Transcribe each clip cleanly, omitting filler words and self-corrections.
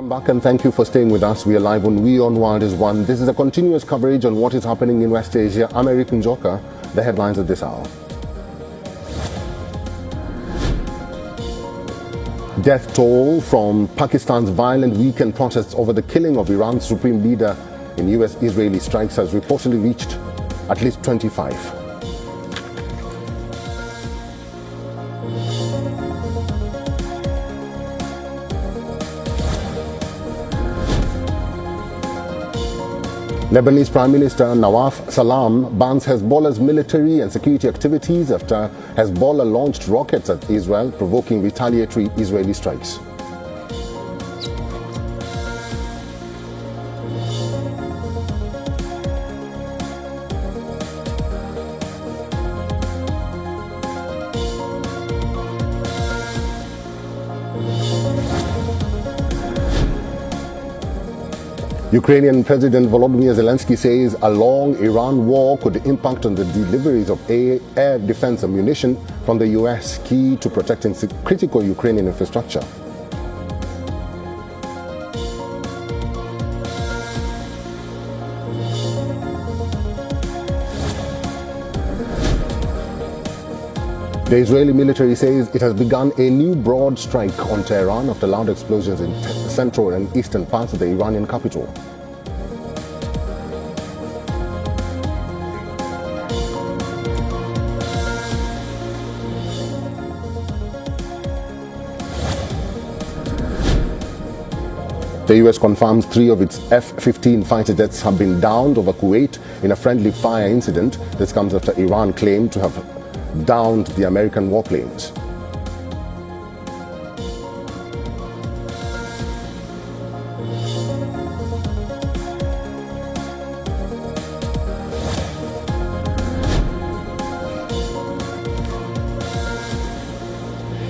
Welcome back and thank you for staying with us. We are live on WION World is One. This is a continuous coverage on what is happening in West Asia. I'm Eric Njoka. The headlines at this hour. Death toll from Pakistan's violent weekend protests over the killing of Iran's supreme leader in US-Israeli strikes has reportedly reached at least 25. Lebanese Prime Minister Nawaf Salam bans Hezbollah's military and security activities after Hezbollah launched rockets at Israel, provoking retaliatory Israeli strikes. Ukrainian President Volodymyr Zelensky says a long Iran war could impact on the deliveries of air defense ammunition from the US, key to protecting critical Ukrainian infrastructure. The Israeli military says it has begun a new broad strike on Tehran after loud explosions in central and eastern parts of the Iranian capital. The US confirms 3 of its F-15 fighter jets have been downed over Kuwait in a friendly fire incident. This comes after Iran claimed to have downed the American warplanes.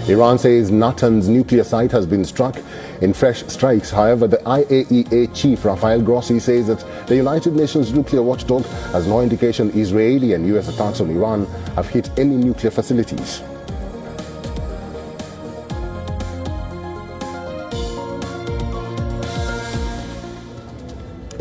Iran says Natanz nuclear site has been struck in fresh strikes. However, the IAEA chief Rafael Grossi says that the United Nations nuclear watchdog has no indication Israeli and US attacks on Iran have hit any nuclear facilities.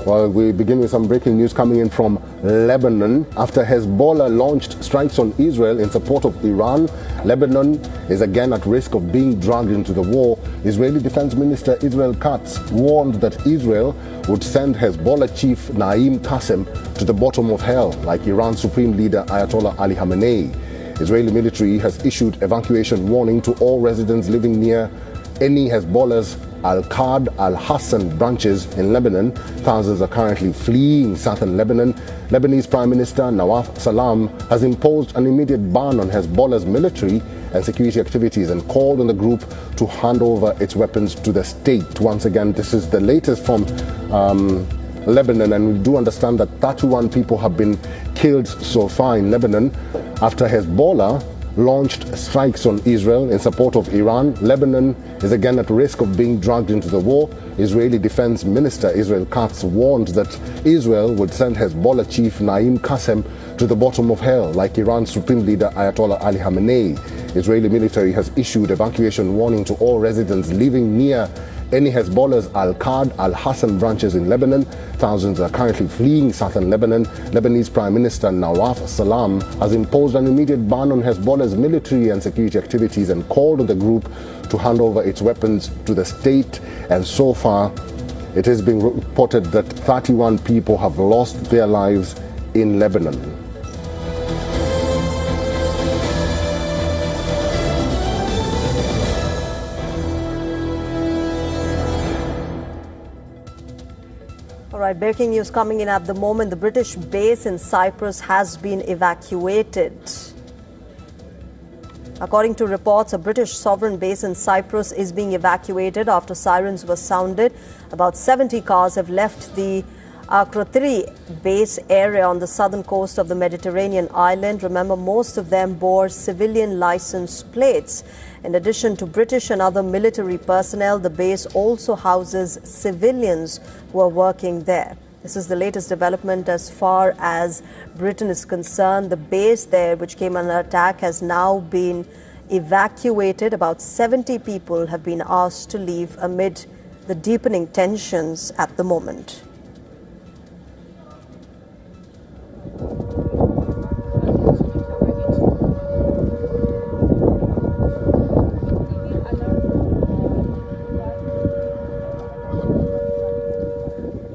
Well, we begin with some breaking news coming in from Lebanon. After Hezbollah launched strikes on Israel in support of Iran, Lebanon is again at risk of being dragged into the war. Israeli Defense Minister Israel Katz warned that Israel would send Hezbollah chief Naim Qassem to the bottom of hell, like Iran's supreme leader Ayatollah Ali Khamenei. Israeli military has issued evacuation warning to all residents living near any Hezbollah's Al-Qad al-Hassan branches in Lebanon. Thousands are currently fleeing southern Lebanon. Lebanese Prime Minister Nawaf Salam has imposed an immediate ban on Hezbollah's military and security activities and called on the group to hand over its weapons to the state. Once again, this is the latest from Lebanon, and we do understand that 31 people have been killed so far in Lebanon after Hezbollah launched strikes on Israel in support of Iran. Lebanon is again at risk of being dragged into the war. Israeli Defense Minister Israel Katz warned that Israel would send Hezbollah chief Naim Qassem to the bottom of hell, like Iran's supreme leader Ayatollah Ali Khamenei. Israeli military has issued evacuation warning to all residents living near any Hezbollah's Al-Qad al-Hassan branches in Lebanon. Thousands are currently fleeing southern Lebanon. Lebanese Prime Minister Nawaf Salam has imposed an immediate ban on Hezbollah's military and security activities and called on the group to hand over its weapons to the state. And so far, it has been reported that 31 people have lost their lives in Lebanon. All right, breaking news coming in at the moment. The British base in Cyprus has been evacuated. According to reports, a British sovereign base in Cyprus is being evacuated after sirens were sounded. About 70 cars have left the Akrotiri base area on the southern coast of the Mediterranean island. Remember, most of them bore civilian license plates. In addition to British and other military personnel, the base also houses civilians who are working there. This is the latest development as far as Britain is concerned. The base there, which came under attack, has now been evacuated. About 70 people have been asked to leave amid the deepening tensions at the moment.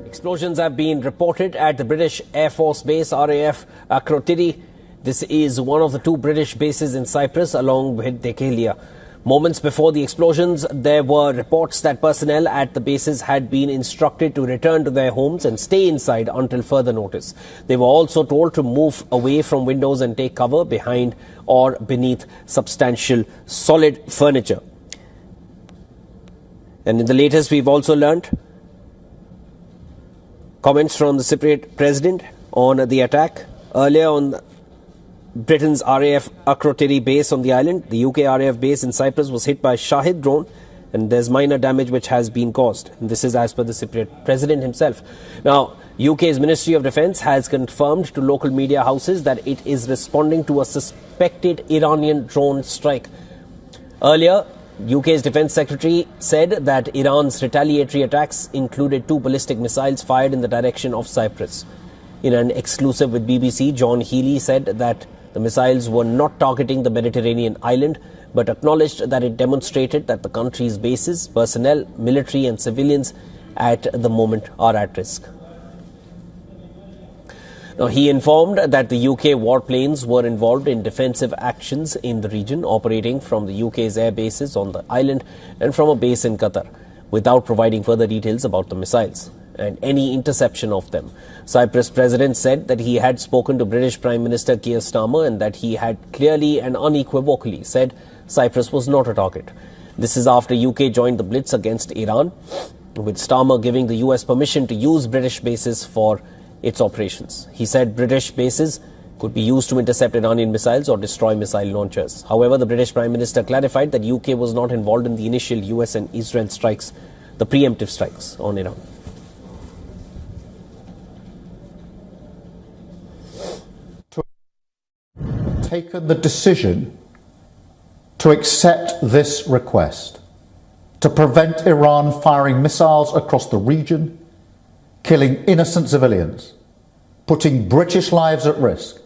Explosions have been reported at the British Air Force Base RAF Akrotiri. This is one of the two British bases in Cyprus along with Dhekelia. Moments before the explosions, there were reports that personnel at the bases had been instructed to return to their homes and stay inside until further notice. They were also told to move away from windows and take cover behind or beneath substantial solid furniture. And in the latest, we've also learnt comments from the Cypriot president on the attack. Earlier on Britain's RAF Akrotiri base on the island, the UK RAF base in Cyprus was hit by a Shahid drone and there's minor damage which has been caused. And this is as per the Cypriot president himself. Now, UK's Ministry of Defence has confirmed to local media houses that it is responding to a suspected Iranian drone strike. Earlier, UK's Defence Secretary said that Iran's retaliatory attacks included 2 ballistic missiles fired in the direction of Cyprus. In an exclusive with BBC, John Healey said that the missiles were not targeting the Mediterranean island, but acknowledged that it demonstrated that the country's bases, personnel, military and civilians at the moment are at risk. Now, he informed that the UK warplanes were involved in defensive actions in the region, operating from the UK's air bases on the island and from a base in Qatar, without providing further details about the missiles and any interception of them. Cyprus president said that he had spoken to British Prime Minister Keir Starmer and that he had clearly and unequivocally said Cyprus was not a target. This is after UK joined the blitz against Iran, with Starmer giving the US permission to use British bases for its operations. He said British bases could be used to intercept Iranian missiles or destroy missile launchers. However, the British Prime Minister clarified that UK was not involved in the initial US and Israel strikes, the preemptive strikes on Iran. Taken the decision to accept this request to prevent Iran firing missiles across the region, killing innocent civilians, putting British lives at risk,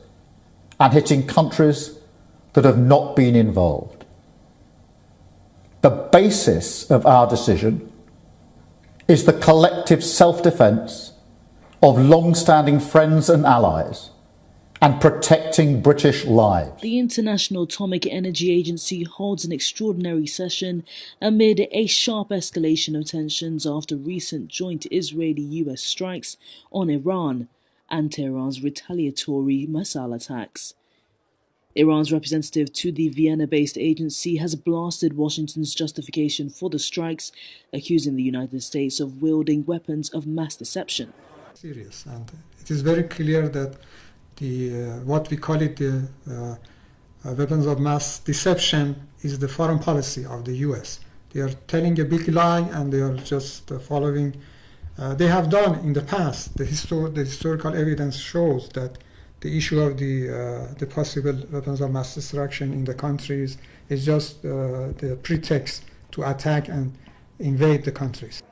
and hitting countries that have not been involved. The basis of our decision is the collective self-defence of long-standing friends and allies and protecting British lives. The International Atomic Energy Agency holds an extraordinary session amid a sharp escalation of tensions after recent joint Israeli-US strikes on Iran and Tehran's retaliatory missile attacks. Iran's representative to the Vienna-based agency has blasted Washington's justification for the strikes, accusing the United States of wielding weapons of mass deception. Serious, and it is very clear that what we call it the weapons of mass deception is the foreign policy of the US. They are telling a big lie and they are just following. They have done in the past. The historical evidence shows that the issue of the possible weapons of mass destruction in the countries is just the pretext to attack and invade the countries.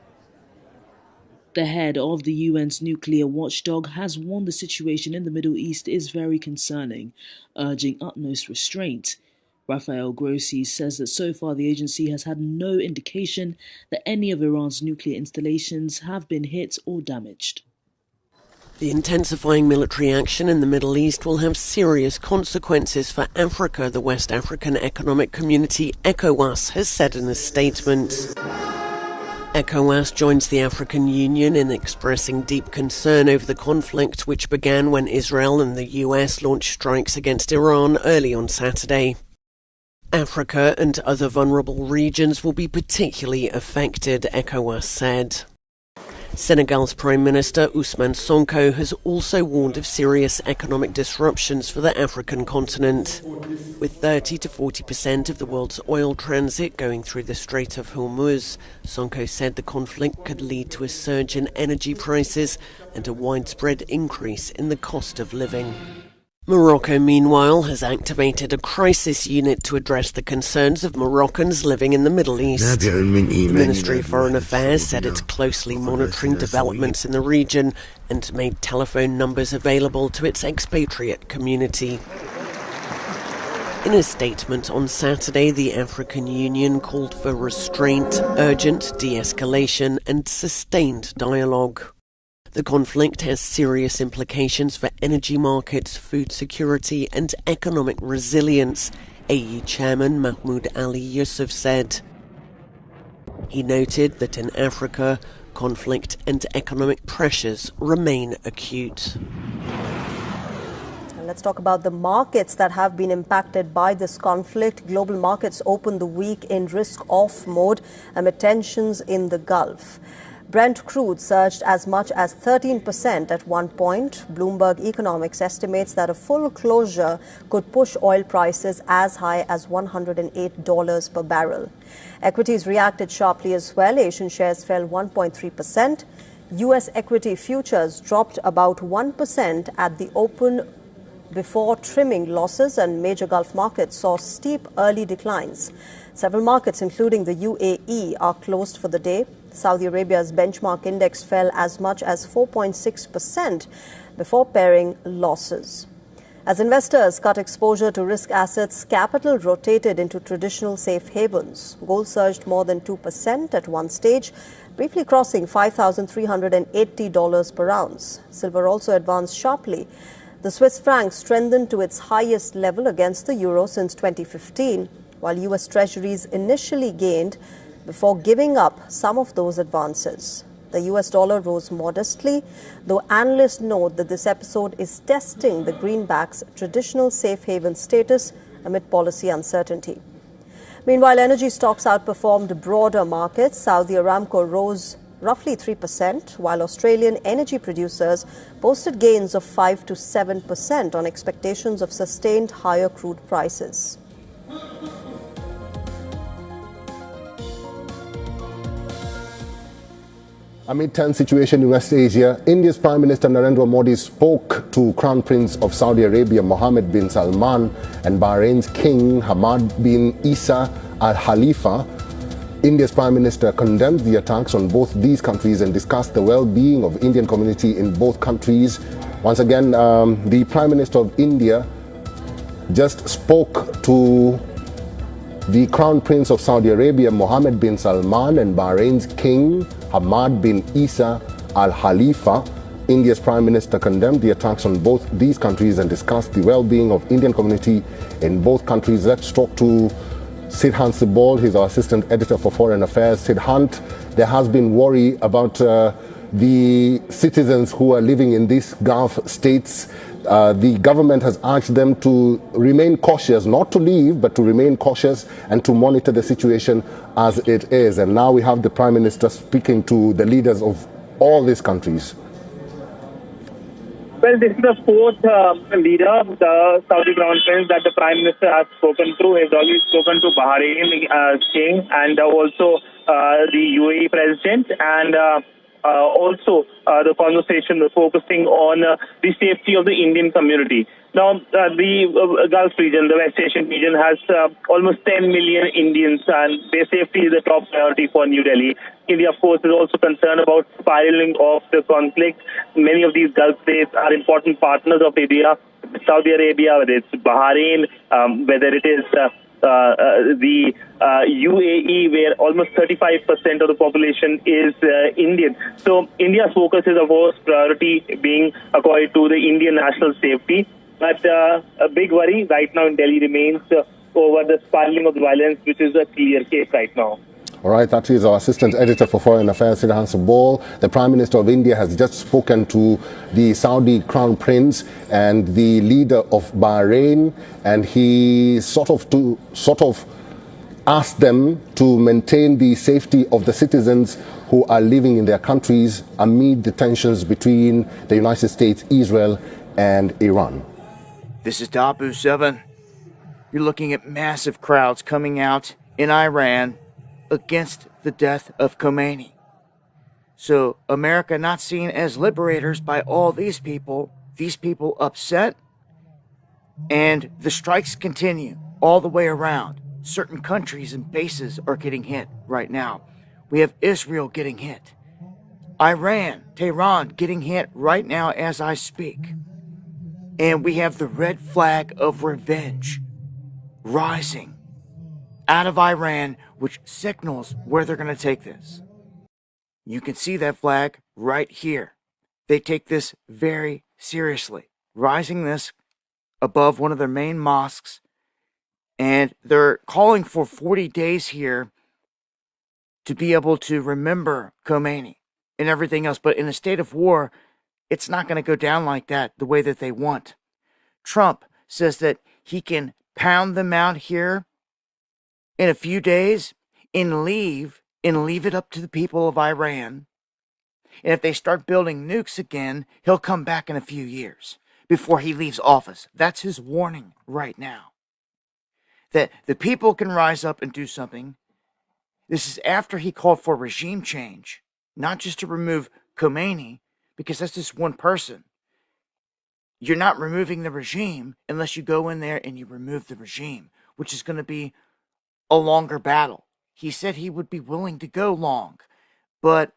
The head of the UN's nuclear watchdog has warned the situation in the Middle East is very concerning, urging utmost restraint. Rafael Grossi says that so far the agency has had no indication that any of Iran's nuclear installations have been hit or damaged. The intensifying military action in the Middle East will have serious consequences for Africa, the West African Economic Community, ECOWAS, has said in a statement. ECOWAS joins the African Union in expressing deep concern over the conflict, which began when Israel and the US launched strikes against Iran early on Saturday. Africa and other vulnerable regions will be particularly affected, ECOWAS said. Senegal's Prime Minister Ousmane Sonko has also warned of serious economic disruptions for the African continent. With 30 to 40% of the world's oil transit going through the Strait of Hormuz, Sonko said the conflict could lead to a surge in energy prices and a widespread increase in the cost of living. Morocco, meanwhile, has activated a crisis unit to address the concerns of Moroccans living in the Middle East. The Ministry of Foreign Affairs said it's closely monitoring developments in the region and made telephone numbers available to its expatriate community. In a statement on Saturday, the African Union called for restraint, urgent de-escalation and sustained dialogue. The conflict has serious implications for energy markets, food security and economic resilience, AU Chairman Mahmoud Ali Yusuf said. He noted that in Africa, conflict and economic pressures remain acute. Let's talk about the markets that have been impacted by this conflict. Global markets opened the week in risk-off mode amid tensions in the Gulf. Brent crude surged as much as 13% at one point. Bloomberg Economics estimates that a full closure could push oil prices as high as $108 per barrel. Equities reacted sharply as well. Asian shares fell 1.3%. U.S. equity futures dropped about 1% at the open before trimming losses, and major Gulf markets saw steep early declines. Several markets, including the UAE, are closed for the day. Saudi Arabia's benchmark index fell as much as 4.6% before paring losses. As investors cut exposure to risk assets, capital rotated into traditional safe havens. Gold surged more than 2% at one stage, briefly crossing $5,380 per ounce. Silver also advanced sharply. The Swiss franc strengthened to its highest level against the euro since 2015, while U.S. Treasuries initially gained before giving up some of those advances. The U.S. dollar rose modestly, though analysts note that this episode is testing the greenback's traditional safe haven status amid policy uncertainty. Meanwhile, energy stocks outperformed broader markets. Saudi Aramco rose roughly 3%, while Australian energy producers posted gains of 5 to 7% on expectations of sustained higher crude prices. Amid tense situation in West Asia, India's Prime Minister Narendra Modi spoke to Crown Prince of Saudi Arabia Mohammed bin Salman and Bahrain's King Hamad bin Isa Al Khalifa. India's Prime Minister condemned the attacks on both these countries and discussed the well-being of Indian community in both countries. Once again, the Prime Minister of India just spoke to the Crown Prince of Saudi Arabia Mohammed bin Salman and Bahrain's King Hamad bin Isa Al Khalifa. India's Prime Minister condemned the attacks on both these countries and discussed the well-being of Indian community in both countries. Let's talk to Sidhant Sibol. He's our assistant editor for foreign affairs. Sidhant, there has been worry about the citizens who are living in these Gulf states. The government has urged them to remain cautious, not to leave, but to remain cautious and to monitor the situation as it is. And now we have the Prime Minister speaking to the leaders of all these countries. Well, this is the fourth leader, the Saudi Crown Prince, that the Prime Minister has spoken to. He has already spoken to Bahrain King and also the UAE President, and also the conversation focusing on the safety of the Indian community. Now, the Gulf region, the West Asian region, has almost 10 million Indians, and their safety is the top priority for New Delhi. India, of course, is also concerned about spiraling of the conflict. Many of these Gulf states are important partners of India. Saudi Arabia, whether it's Bahrain, whether it is the UAE, where almost 35% of the population is Indian. So India's focus is, of course, priority being according to the Indian national safety. But a big worry right now in Delhi remains over the spiraling of the violence, which is a clear case right now. All right, that is our assistant editor for foreign affairs, Sidhant Sibol. The Prime Minister of India has just spoken to the Saudi Crown Prince and the leader of Bahrain, and he sort of asked them to maintain the safety of the citizens who are living in their countries amid the tensions between the United States, Israel, and Iran. This is Dabu 7. You're looking at massive crowds coming out in Iran against the death of Khomeini. So America not seen as liberators by all these people upset, And the strikes continue all the way around. Certain countries and bases are getting hit right now. We have Israel getting hit. Iran, Tehran getting hit right now as I speak. And we have the red flag of revenge rising out of Iran, which signals where they're going to take this. You can see that flag right here. They take this very seriously, rising this above one of their main mosques, and they're calling for 40 days here to be able to remember Khomeini and everything else. But in a state of war, it's not going to go down like that the way that they want. Trump says that he can pound them out here in a few days and leave it up to the people of Iran. And if they start building nukes again, he'll come back in a few years before he leaves office. That's his warning right now. That the people can rise up and do something. This is after he called for regime change, not just to remove Khomeini, because that's just one person. You're not removing the regime unless you go in there and you remove the regime, which is going to be a longer battle. He said he would be willing to go long, but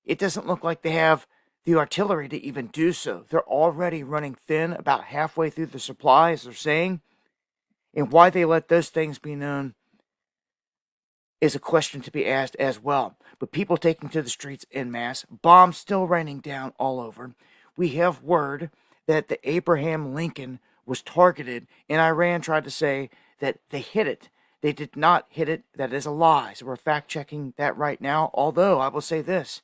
it doesn't look like they have the artillery to even do so. They're already running thin, about halfway through the supply, as they're saying. And why they let those things be known is a question to be asked as well. But people taking to the streets en masse, bombs still raining down all over. We have word that the Abraham Lincoln was targeted, and Iran tried to say that they hit it. They did not hit it. That is a lie. So we're fact-checking that right now. Although, I will say this.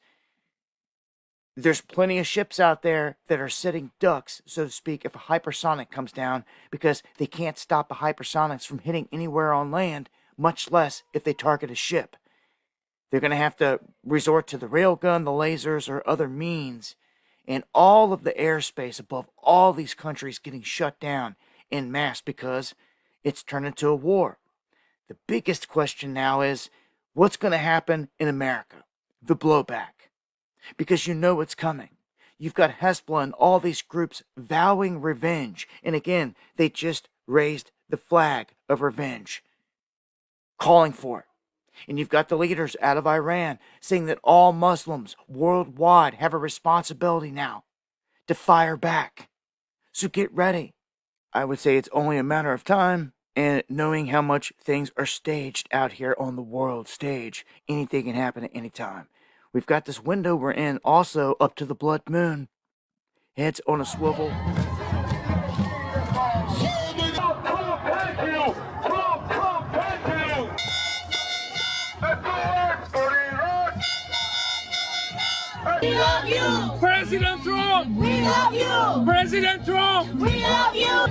There's plenty of ships out there that are sitting ducks, so to speak, if a hypersonic comes down, because they can't stop the hypersonics from hitting anywhere on land, much less if they target a ship. They're going to have to resort to the railgun, the lasers, or other means. And all of the airspace above all these countries getting shut down en masse because it's turned into a war. The biggest question now is, what's going to happen in America? The blowback. Because you know it's coming. You've got Hezbollah and all these groups vowing revenge. And again, they just raised the flag of revenge, calling for it. And you've got the leaders out of Iran saying that all Muslims worldwide have a responsibility now to fire back. So get ready. I would say it's only a matter of time, and knowing how much things are staged out here on the world stage, anything can happen at any time. We've got this window we're in also up to the blood moon. Heads on a swivel. We love you! President Trump! We love you! President Trump! We love you!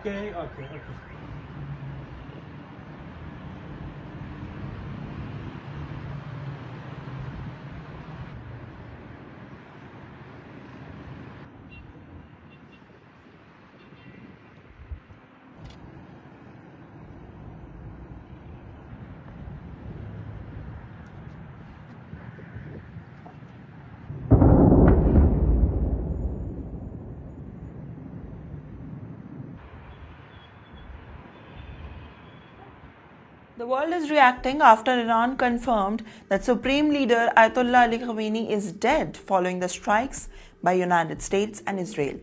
Okay. The world is reacting after Iran confirmed that Supreme Leader Ayatollah Ali Khamenei is dead following the strikes by United States and Israel.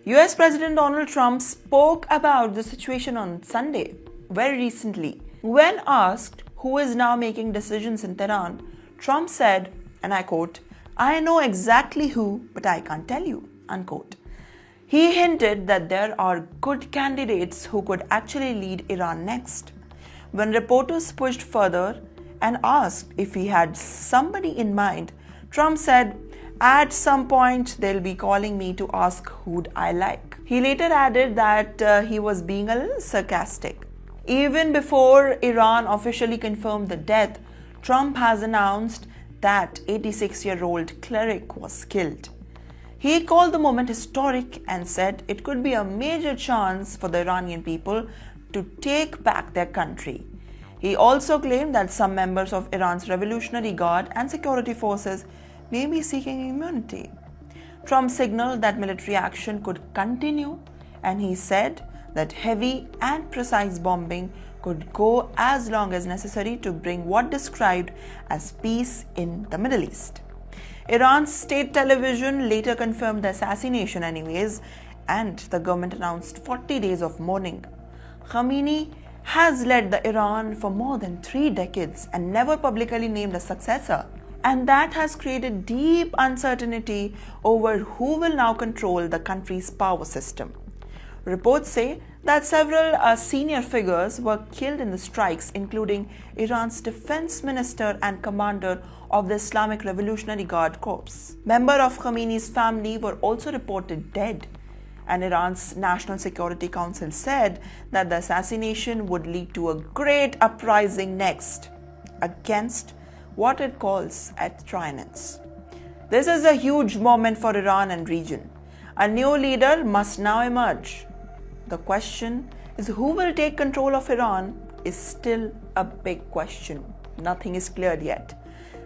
US President Donald Trump spoke about the situation on Sunday, very recently. When asked who is now making decisions in Tehran, Trump said, and I quote, "I know exactly who, but I can't tell you," unquote. He hinted that there are good candidates who could actually lead Iran next. When reporters pushed further and asked if he had somebody in mind, Trump said, "At some point they'll be calling me to ask who'd I like." He later added that he was being a little sarcastic. Even before Iran officially confirmed the death, Trump has announced that 86-year-old cleric was killed. He called the moment historic and said it could be a major chance for the Iranian people to take back their country. He also claimed that some members of Iran's Revolutionary Guard and security forces may be seeking immunity. Trump signaled that military action could continue, and he said that heavy and precise bombing could go as long as necessary to bring what described as peace in the Middle East. Iran's state television later confirmed the assassination anyways, and the government announced 40 days of mourning. Khamenei has led the Iran for more than 3 decades and never publicly named a successor, and that has created deep uncertainty over who will now control the country's power system. Reports say that several senior figures were killed in the strikes, including Iran's defense minister and commander of the Islamic Revolutionary Guard Corps. Members of Khamenei's family were also reported dead, and Iran's National Security Council said that the assassination would lead to a great uprising next against what it calls a tyrants. This is a huge moment for Iran and region. A new leader must now emerge. The question is who will take control of Iran is still a big question. Nothing is cleared yet.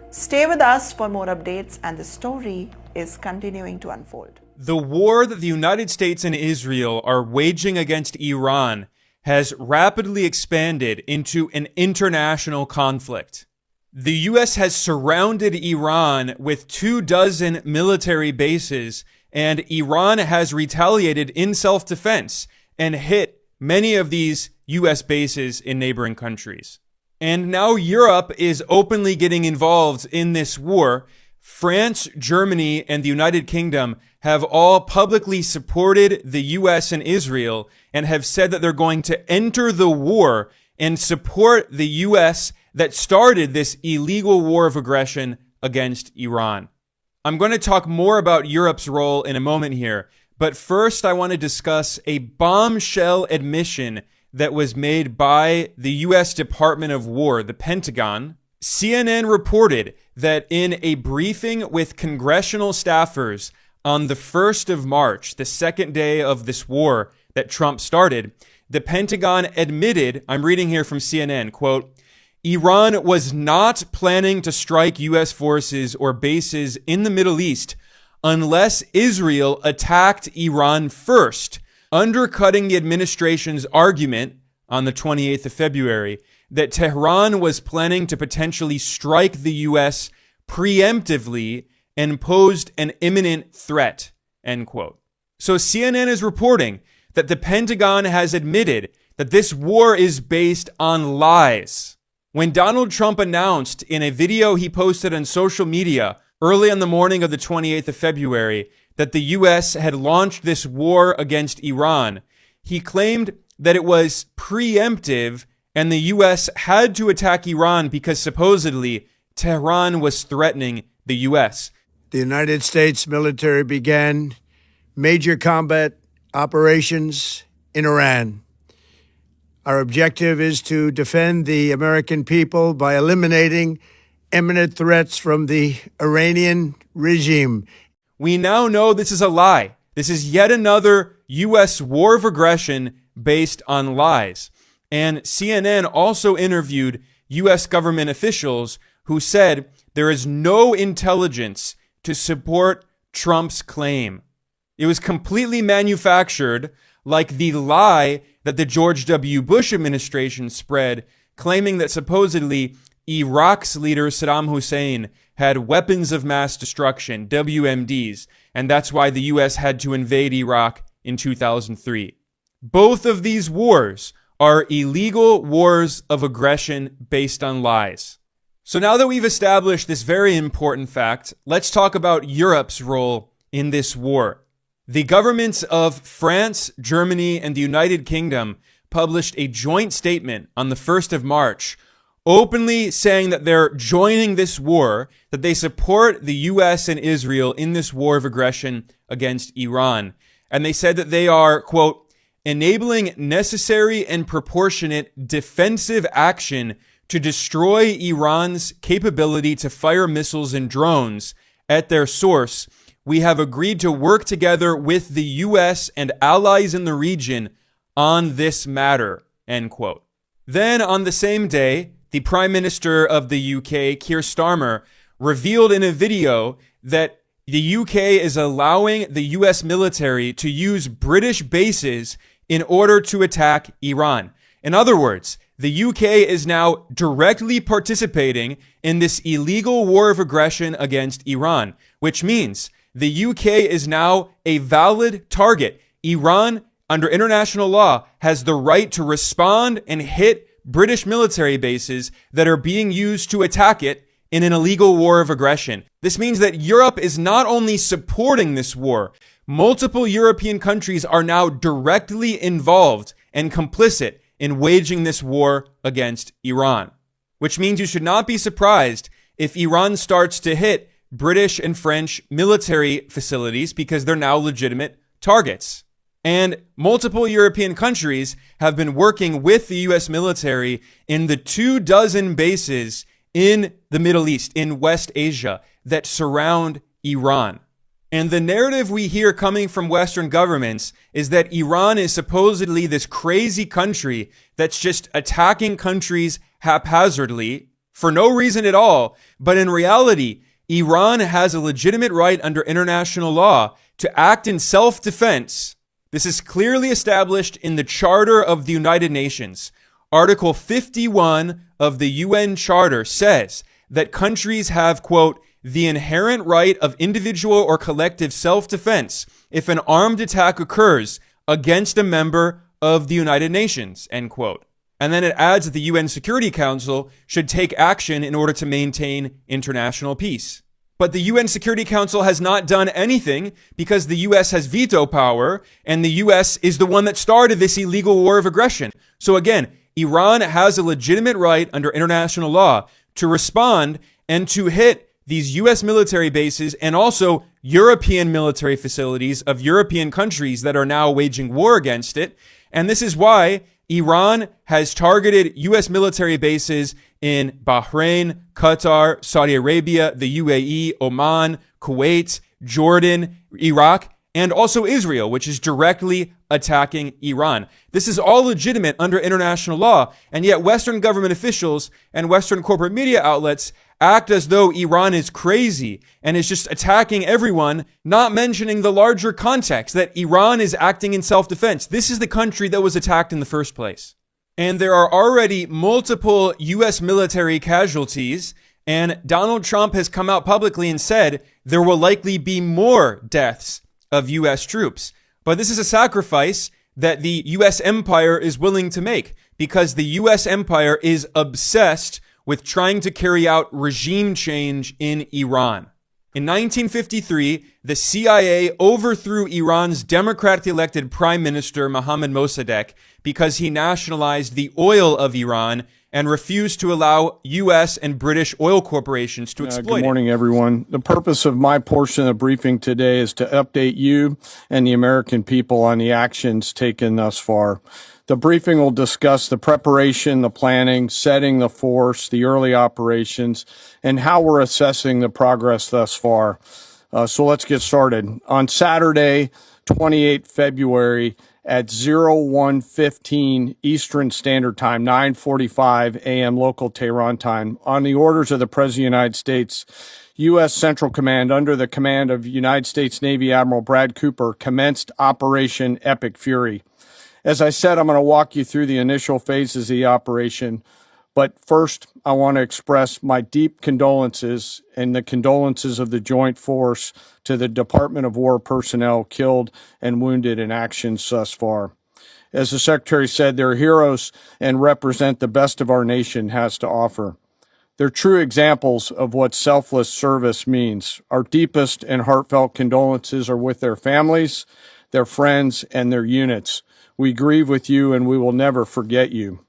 Stay with us for more updates, and the story is continuing to unfold. The war that the United States and Israel are waging against Iran has rapidly expanded into an international conflict. The U.S. has surrounded Iran with 24 military bases, and Iran has retaliated in self-defense and hit many of these U.S. bases in neighboring countries. And now Europe is openly getting involved in this war. France, Germany, and the United Kingdom have all publicly supported the U.S. and Israel and have said that they're going to enter the war and support the U.S. that started this illegal war of aggression against Iran. I'm going to talk more about Europe's role in a moment here, but first I want to discuss a bombshell admission that was made by the U.S. Department of War, the Pentagon. CNN reported that in a briefing with congressional staffers on the 1st of March, the second day of this war that Trump started, the Pentagon admitted, I'm reading here from CNN, quote, Iran was not planning to strike U.S. forces or bases in the Middle East unless Israel attacked Iran first, undercutting the administration's argument on the 28th of February that Tehran was planning to potentially strike the U.S. preemptively and posed an imminent threat, end quote. So CNN is reporting that the Pentagon has admitted that this war is based on lies. When Donald Trump announced in a video he posted on social media early on the morning of the 28th of February that the U.S. had launched this war against Iran, he claimed that it was preemptive and the U.S. had to attack Iran because supposedly Tehran was threatening the U.S. The United States military began major combat operations in Iran. Our objective is to defend the American people by eliminating imminent threats from the Iranian regime. We now know this is a lie. This is yet another U.S. war of aggression based on lies. And CNN also interviewed U.S. government officials who said there is no intelligence to support Trump's claim. It was completely manufactured, like the lie that the George W. Bush administration spread, claiming that supposedly Iraq's leader Saddam Hussein had weapons of mass destruction, WMDs, and that's why the U.S. had to invade Iraq in 2003. Both of these wars are illegal wars of aggression based on lies. So now that we've established this very important fact, let's talk about Europe's role in this war. The governments of France, Germany, and the United Kingdom published a joint statement on the 1st of March, openly saying that they're joining this war, that they support the U.S. and Israel in this war of aggression against Iran. And they said that they are, quote, enabling necessary and proportionate defensive action to destroy Iran's capability to fire missiles and drones at their source. We have agreed to work together with the U.S. and allies in the region on this matter, end quote. Then on the same day, the Prime Minister of the UK, Keir Starmer, revealed in a video that the UK is allowing the US military to use British bases in order to attack Iran. In other words, the UK is now directly participating in this illegal war of aggression against Iran, which means the UK is now a valid target. Iran, under international law, has the right to respond and hit British military bases that are being used to attack it in an illegal war of aggression. This means that Europe is not only supporting this war, multiple European countries are now directly involved and complicit in waging this war against Iran, which means you should not be surprised if Iran starts to hit British and French military facilities because they're now legitimate targets. And multiple European countries have been working with the U.S. military in the 24 bases in the Middle East, in West Asia, that surround Iran. And the narrative we hear coming from Western governments is that Iran is supposedly this crazy country that's just attacking countries haphazardly for no reason at all. But in reality, Iran has a legitimate right under international law to act in self-defense. This is clearly established in the Charter of the United Nations. Article 51 of the UN Charter says that countries have, quote, the inherent right of individual or collective self-defense if an armed attack occurs against a member of the United Nations, end quote. And then it adds that the UN Security Council should take action in order to maintain international peace. But the UN Security Council has not done anything because the US has veto power, and the US is the one that started this illegal war of aggression. So again, Iran has a legitimate right under international law to respond and to hit these US military bases and also European military facilities of European countries that are now waging war against it. And this is why Iran has targeted US military bases in Bahrain, Qatar, Saudi Arabia, the UAE, Oman, Kuwait, Jordan, Iraq, and also Israel, which is directly attacking Iran. This is all legitimate under international law, and yet Western government officials and Western corporate media outlets act as though Iran is crazy and is just attacking everyone, not mentioning the larger context that Iran is acting in self-defense. This is the country that was attacked in the first place. And there are already multiple U.S. military casualties, and Donald Trump has come out publicly and said there will likely be more deaths of U.S. troops. But this is a sacrifice that the U.S. empire is willing to make because the U.S. empire is obsessed with trying to carry out regime change in Iran. In 1953, the CIA overthrew Iran's democratically elected prime minister, Mohammad Mossadegh, because he nationalized the oil of Iran and refused to allow U.S. and British oil corporations to exploit it. Good morning, everyone. The purpose of my portion of the briefing today is to update you and the American people on the actions taken thus far. The briefing will discuss the preparation, the planning, setting the force, the early operations, and how we're assessing the progress thus far. So let's get started. On Saturday, 28 February at 01:15 Eastern Standard Time, 9:45 a.m. local Tehran time, on the orders of the President of the United States, U.S. Central Command, under the command of United States Navy Admiral Brad Cooper, commenced Operation Epic Fury. As I said, I'm going to walk you through the initial phases of the operation. But first, I want to express my deep condolences and the condolences of the Joint Force to the Department of War personnel killed and wounded in actions thus far. As the Secretary said, they're heroes and represent the best of our nation has to offer. They're true examples of what selfless service means. Our deepest and heartfelt condolences are with their families, their friends, and their units. We grieve with you, and we will never forget you.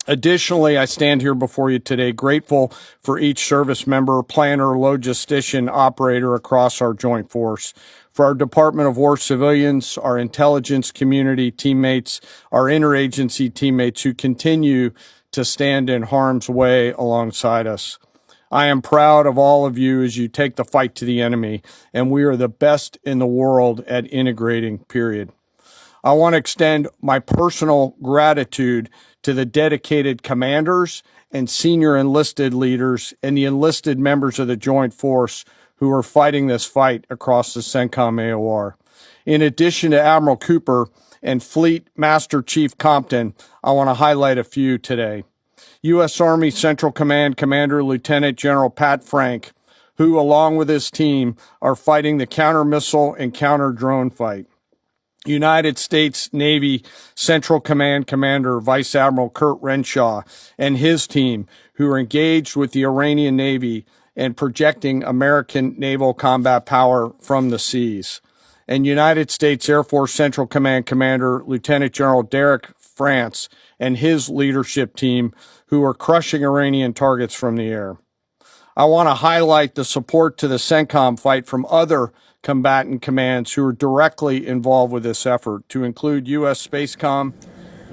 Additionally, I stand here before you today grateful for each service member, planner, logistician, operator across our joint force, for our Department of War civilians, our intelligence community teammates, our interagency teammates who continue to stand in harm's way alongside us. I am proud of all of you as you take the fight to the enemy, and we are the best in the world at integrating, period. I want to extend my personal gratitude to the dedicated commanders and senior enlisted leaders and the enlisted members of the Joint Force who are fighting this fight across the CENTCOM AOR. In addition to Admiral Cooper and Fleet Master Chief Compton, I want to highlight a few today. U.S. Army Central Command Commander Lieutenant General Pat Frank, who, along with his team, are fighting the counter-missile and counter-drone fight. United States Navy Central Command Commander Vice Admiral Kurt Renshaw and his team, who are engaged with the Iranian Navy and projecting American naval combat power from the seas. And United States Air Force Central Command Commander Lieutenant General Derek France and his leadership team, who are crushing Iranian targets from the air. I want to highlight the support to the CENTCOM fight from other combatant commands who are directly involved with this effort, to include U.S. Spacecom.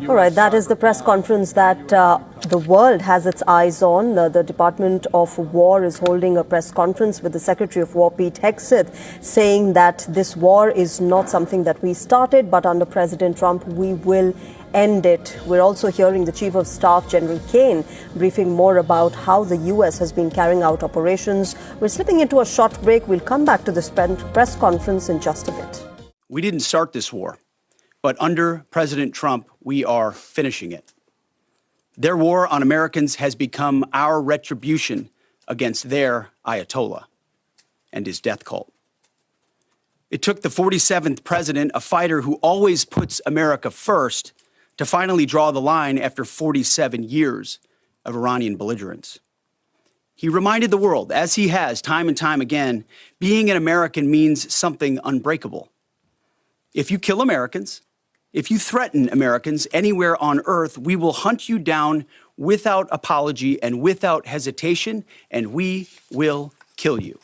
All right, that is the press conference that the world has its eyes on. The Department of War is holding a press conference with the Secretary of War, Pete Hegseth, saying that this war is not something that we started, but under President Trump, we will end it. We're also hearing the Chief of Staff, General Kane, briefing more about how the U.S. has been carrying out operations. We're slipping into a short break. We'll come back to this press conference in just a bit. We didn't start this war, but under President Trump, we are finishing it. Their war on Americans has become our retribution against their Ayatollah and his death cult. It took the 47th president, a fighter who always puts America first, to finally draw the line after 47 years of Iranian belligerence. He reminded the world, as he has time and time again, being an American means something unbreakable. If you kill Americans, if you threaten Americans anywhere on earth, we will hunt you down without apology and without hesitation, and we will kill you.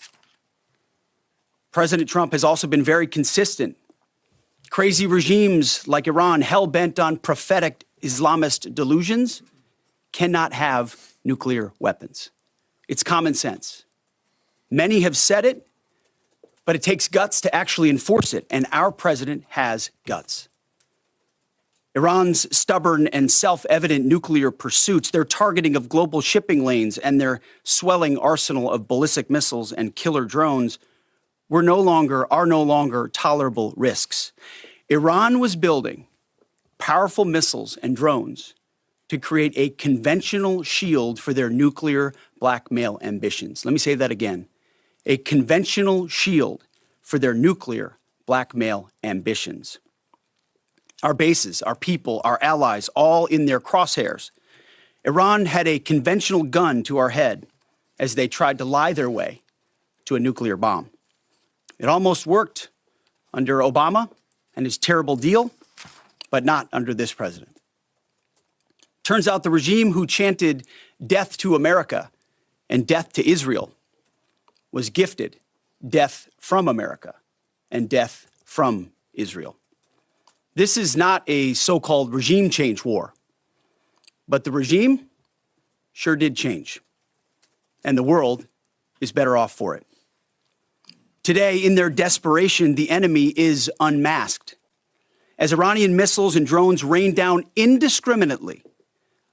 President Trump has also been very consistent. Crazy regimes like Iran, hell-bent on prophetic Islamist delusions, cannot have nuclear weapons. It's common sense. Many have said it, but it takes guts to actually enforce it, and our president has guts. Iran's stubborn and self-evident nuclear pursuits, their targeting of global shipping lanes, and their swelling arsenal of ballistic missiles and killer drones are no longer tolerable risks. Iran was building powerful missiles and drones to create a conventional shield for their nuclear blackmail ambitions. Let me say that again. A conventional shield for their nuclear blackmail ambitions. Our bases, our people, our allies, all in their crosshairs. Iran had a conventional gun to our head as they tried to lie their way to a nuclear bomb. It almost worked under Obama and his terrible deal, but not under this president. Turns out the regime who chanted death to America and death to Israel was gifted death from America and death from Israel. This is not a so-called regime change war, but the regime sure did change, and the world is better off for it. Today, in their desperation, the enemy is unmasked as Iranian missiles and drones rain down indiscriminately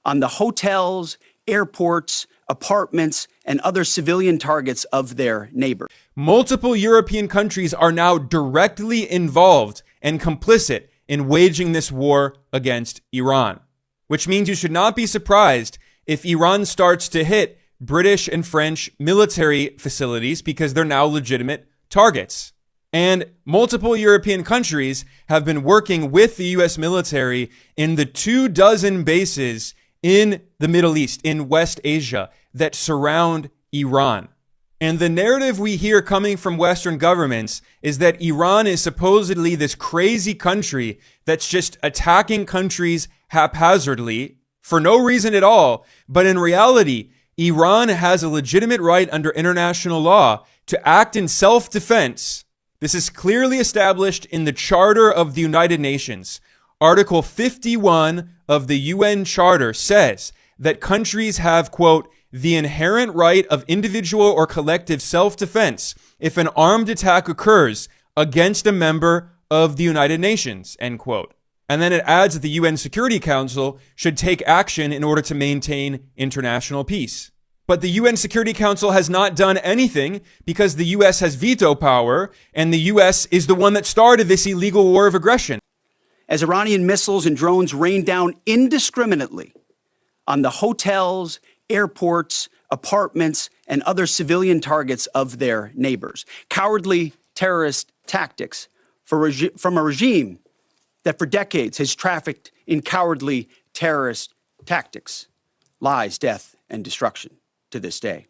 on the hotels, airports, apartments, and other civilian targets of their neighbors. Multiple European countries are now directly involved and complicit in waging this war against Iran, which means you should not be surprised if Iran starts to hit British and French military facilities because they're now legitimate targets. And multiple European countries have been working with the U.S. military in the 24 bases in the Middle East, in West Asia, that surround Iran. And the narrative we hear coming from Western governments is that Iran is supposedly this crazy country that's just attacking countries haphazardly for no reason at all. But in reality, Iran has a legitimate right under international law to act in self-defense. This is clearly established in the Charter of the United Nations. Article 51 of the UN Charter says that countries have, quote, the inherent right of individual or collective self-defense if an armed attack occurs against a member of the United Nations, end quote. And then it adds that the UN Security Council should take action in order to maintain international peace. But the UN Security Council has not done anything because the US has veto power, and the US is the one that started this illegal war of aggression. As Iranian missiles and drones rain down indiscriminately on the hotels, airports, apartments, and other civilian targets of their neighbors. Cowardly terrorist tactics from a regime that for decades has trafficked in cowardly terrorist tactics, lies, death, and destruction to this day.